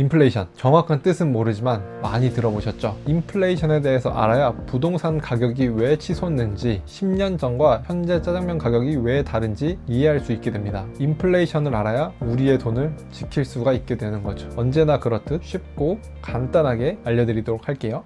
인플레이션, 정확한 뜻은 모르지만 많이 들어보셨죠? 인플레이션에 대해서 알아야 부동산 가격이 왜 치솟는지, 10년 전과 현재 짜장면 가격이 왜 다른지 이해할 수 있게 됩니다. 인플레이션을 알아야 우리의 돈을 지킬 수가 있게 되는 거죠. 언제나 그렇듯 쉽고 간단하게 알려드리도록 할게요.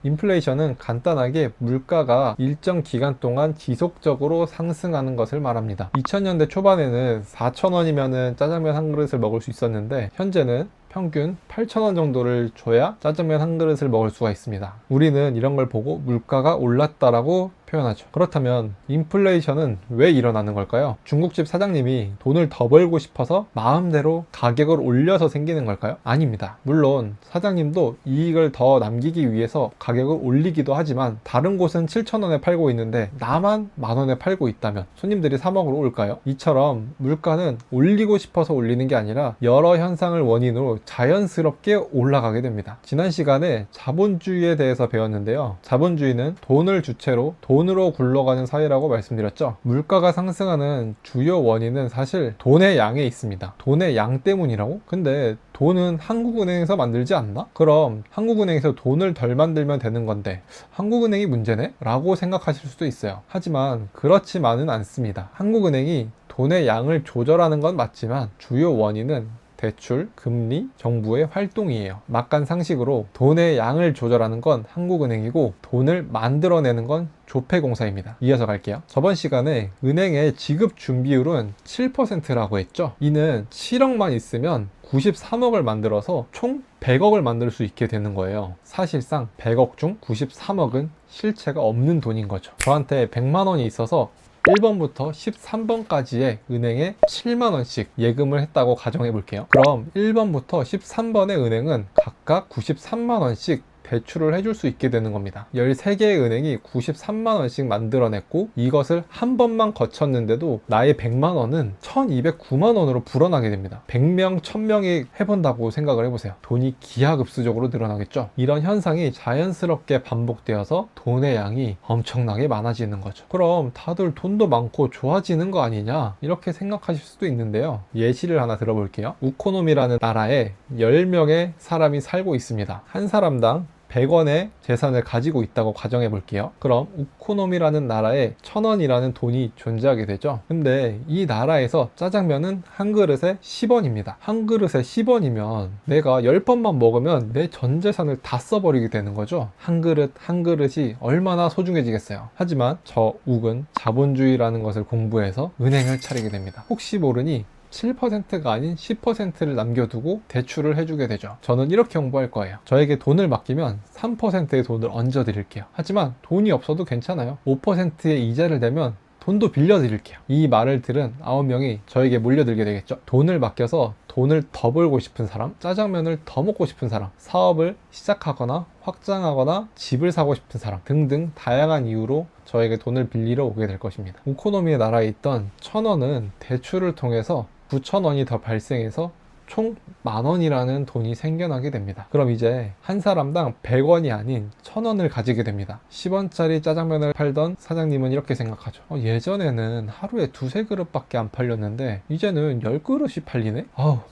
인플레이션은 간단하게 물가가 일정 기간 동안 지속적으로 상승하는 것을 말합니다. 2000년대 초반에는 4,000원이면 짜장면 한 그릇을 먹을 수 있었는데 현재는 평균 8,000원 정도를 줘야 짜장면 한 그릇을 먹을 수가 있습니다. 우리는 이런 걸 보고 물가가 올랐다라고 표현하죠. 그렇다면 인플레이션은 왜 일어나는 걸까요? 중국집 사장님이 돈을 더 벌고 싶어서 마음대로 가격을 올려서 생기는 걸까요? 아닙니다. 물론 사장님도 이익을 더 남기기 위해서 가격을 올리기도 하지만 다른 곳은 7,000원에 팔고 있는데 나만 만원에 팔고 있다면 손님들이 사 먹으러 올까요? 이처럼 물가는 올리고 싶어서 올리는 게 아니라 여러 현상을 원인으로 자연스럽게 올라가게 됩니다. 지난 시간에 자본주의에 대해서 배웠는데요. 자본주의는 돈을 주체로 돈으로 굴러가는 사회라고 말씀드렸죠. 물가가 상승하는 주요 원인은 사실 돈의 양에 있습니다. 돈의 양 때문이라고? 근데 돈은 한국은행에서 만들지 않나? 그럼 한국은행에서 돈을 덜 만들면 되는 건데 한국은행이 문제네? 라고 생각하실 수도 있어요. 하지만 그렇지만은 않습니다. 한국은행이 돈의 양을 조절하는 건 맞지만 주요 원인은 대출, 금리, 정부의 활동이에요. 막간 상식으로 돈의 양을 조절하는 건 한국은행이고 돈을 만들어내는 건 조폐공사입니다. 이어서 갈게요. 저번 시간에 은행의 지급 준비율은 7%라고 했죠. 이는 7억만 있으면 93억을 만들어서 총 100억을 만들 수 있게 되는 거예요. 사실상 100억 중 93억은 실체가 없는 돈인 거죠. 저한테 100만 원이 있어서 1번부터 13번까지의 은행에 7만원씩 예금을 했다고 가정해 볼게요. 그럼 1번부터 13번의 은행은 각각 93만원씩 대출을 해줄 수 있게 되는 겁니다. 13개의 은행이 93만원씩 만들어냈고 이것을 한 번만 거쳤는데도 나의 100만원은 1209만원으로 불어나게 됩니다. 100명, 1000명이 해본다고 생각을 해보세요. 돈이 기하급수적으로 늘어나겠죠. 이런 현상이 자연스럽게 반복되어서 돈의 양이 엄청나게 많아지는 거죠. 그럼 다들 돈도 많고 좋아지는 거 아니냐? 이렇게 생각하실 수도 있는데요. 예시를 하나 들어볼게요. 우코노미라는 나라에 10명의 사람이 살고 있습니다. 한 사람당 100원의 재산을 가지고 있다고 가정해 볼게요. 그럼 우코노미라는 나라에 1,000원이라는 돈이 존재하게 되죠. 근데 이 나라에서 짜장면은 한 그릇에 10원입니다. 한 그릇에 10원이면 내가 10번만 먹으면 내 전 재산을 다 써버리게 되는 거죠. 한 그릇 한 그릇이 얼마나 소중해지겠어요. 하지만 저 욱은 자본주의라는 것을 공부해서 은행을 차리게 됩니다. 혹시 모르니 7%가 아닌 10%를 남겨두고 대출을 해주게 되죠. 저는 이렇게 홍보할 거예요. 저에게 돈을 맡기면 3%의 돈을 얹어 드릴게요. 하지만 돈이 없어도 괜찮아요. 5%의 이자를 내면 돈도 빌려드릴게요. 이 말을 들은 9명이 저에게 몰려들게 되겠죠. 돈을 맡겨서 돈을 더 벌고 싶은 사람, 짜장면을 더 먹고 싶은 사람, 사업을 시작하거나 확장하거나 집을 사고 싶은 사람 등등 다양한 이유로 저에게 돈을 빌리러 오게 될 것입니다. 우코노미의 나라에 있던 1,000원은 대출을 통해서 9,000원이 더 발생해서 총 10,000원이라는 돈이 생겨나게 됩니다. 그럼 이제 한 사람당 100원이 아닌 1,000원을 가지게 됩니다. 10원짜리 짜장면을 팔던 사장님은 이렇게 생각하죠. 예전에는 하루에 2~3그릇밖에 안 팔렸는데 이제는 10그릇이 팔리네?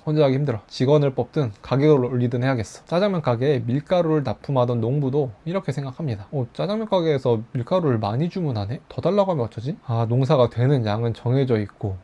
혼자 하기 힘들어. 직원을 뽑든 가격을 올리든 해야겠어. 짜장면 가게에 밀가루를 납품하던 농부도 이렇게 생각합니다. 짜장면 가게에서 밀가루를 많이 주문하네? 더 달라고 하면 어쩌지? 농사가 되는 양은 정해져 있고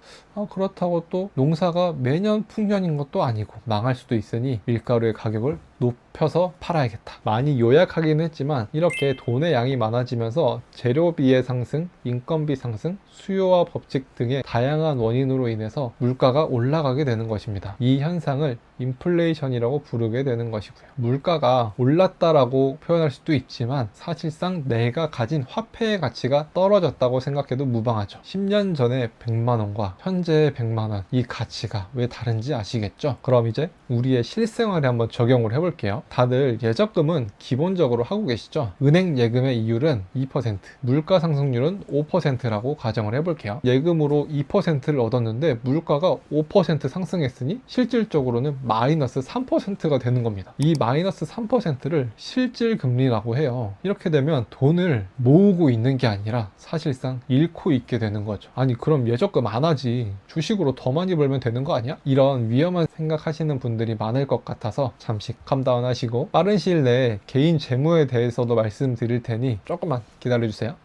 그렇다고 또 농사가 매년 풍년인 것도 아니고 망할 수도 있으니 밀가루의 가격을 높여서 팔아야겠다. 많이 요약하긴 했지만 이렇게 돈의 양이 많아지면서 재료비의 상승, 인건비 상승, 수요와 법칙 등의 다양한 원인으로 인해서 물가가 올라가게 되는 것입니다. 이 현상을 인플레이션이라고 부르게 되는 것이고요. 물가가 올랐다라고 표현할 수도 있지만 사실상 내가 가진 화폐의 가치가 떨어졌다고 생각해도 무방하죠. 10년 전에 100만원과 현재의 100만원, 이 가치가 왜 다른지 아시겠죠? 그럼 이제 우리의 실생활에 한번 적용을 해볼게요. 다들 예적금은 기본적으로 하고 계시죠? 은행 예금의 이율은 2%, 물가 상승률은 5%라고 가정을 해볼게요. 예금으로 2%를 얻었는데 물가가 5% 상승했으니 실질적으로는 마이너스 3%가 되는 겁니다. 이 마이너스 3%를 실질금리라고 해요. 이렇게 되면 돈을 모으고 있는 게 아니라 사실상 잃고 있게 되는 거죠. 아니 그럼 예적금 안 하지, 주식으로 더 많이 벌면 되는 거 아니야? 이런 위험한 생각하시는 분들이 많을 것 같아서 잠시 캄다운 하시고 빠른 시일 내에 개인 재무에 대해서도 말씀드릴 테니 조금만 기다려주세요.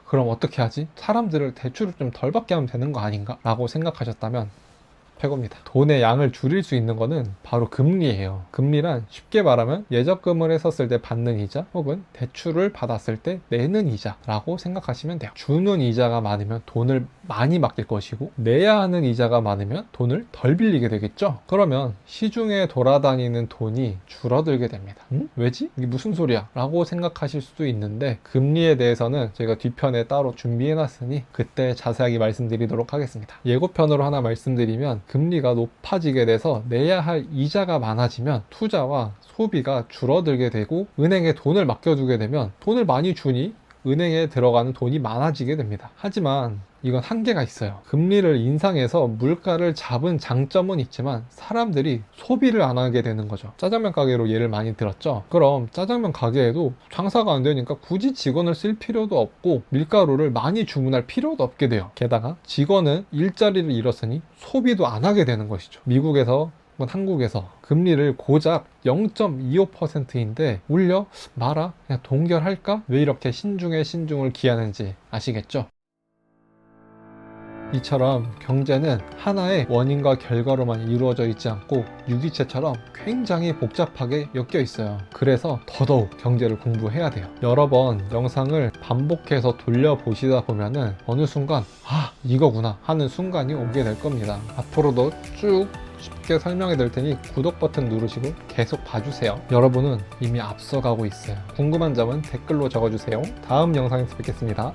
그럼 어떻게 하지? 사람들을 대출을 좀 덜 받게 하면 되는 거 아닌가? 라고 생각하셨다면 최고입니다. 돈의 양을 줄일 수 있는 거는 바로 금리예요. 금리란 쉽게 말하면 예적금을 했었을 때 받는 이자 혹은 대출을 받았을 때 내는 이자라고 생각하시면 돼요. 주는 이자가 많으면 돈을 많이 맡길 것이고 내야 하는 이자가 많으면 돈을 덜 빌리게 되겠죠. 그러면 시중에 돌아다니는 돈이 줄어들게 됩니다. 왜지? 이게 무슨 소리야? 라고 생각하실 수도 있는데 금리에 대해서는 제가 뒤편에 따로 준비해 놨으니 그때 자세하게 말씀드리도록 하겠습니다. 예고편으로 하나 말씀드리면 금리가 높아지게 돼서 내야 할 이자가 많아지면 투자와 소비가 줄어들게 되고 은행에 돈을 맡겨두게 되면 돈을 많이 주니 은행에 들어가는 돈이 많아지게 됩니다. 하지만 이건 한계가 있어요. 금리를 인상해서 물가를 잡은 장점은 있지만 사람들이 소비를 안 하게 되는 거죠. 짜장면 가게로 예를 많이 들었죠. 그럼 짜장면 가게에도 장사가 안 되니까 굳이 직원을 쓸 필요도 없고 밀가루를 많이 주문할 필요도 없게 돼요. 게다가 직원은 일자리를 잃었으니 소비도 안 하게 되는 것이죠. 미국에서 한국에서 금리를 고작 0.25%인데 올려 마라 그냥 동결할까? 왜 이렇게 신중에 신중을 기하는지 아시겠죠? 이처럼 경제는 하나의 원인과 결과로만 이루어져 있지 않고 유기체처럼 굉장히 복잡하게 엮여 있어요. 그래서 더더욱 경제를 공부해야 돼요. 여러 번 영상을 반복해서 돌려보시다 보면은 어느 순간 이거구나 하는 순간이 오게 될 겁니다. 앞으로도 쭉 쉽게 설명해 드릴 테니 구독 버튼 누르시고 계속 봐주세요. 여러분은 이미 앞서가고 있어요. 궁금한 점은 댓글로 적어주세요. 다음 영상에서 뵙겠습니다.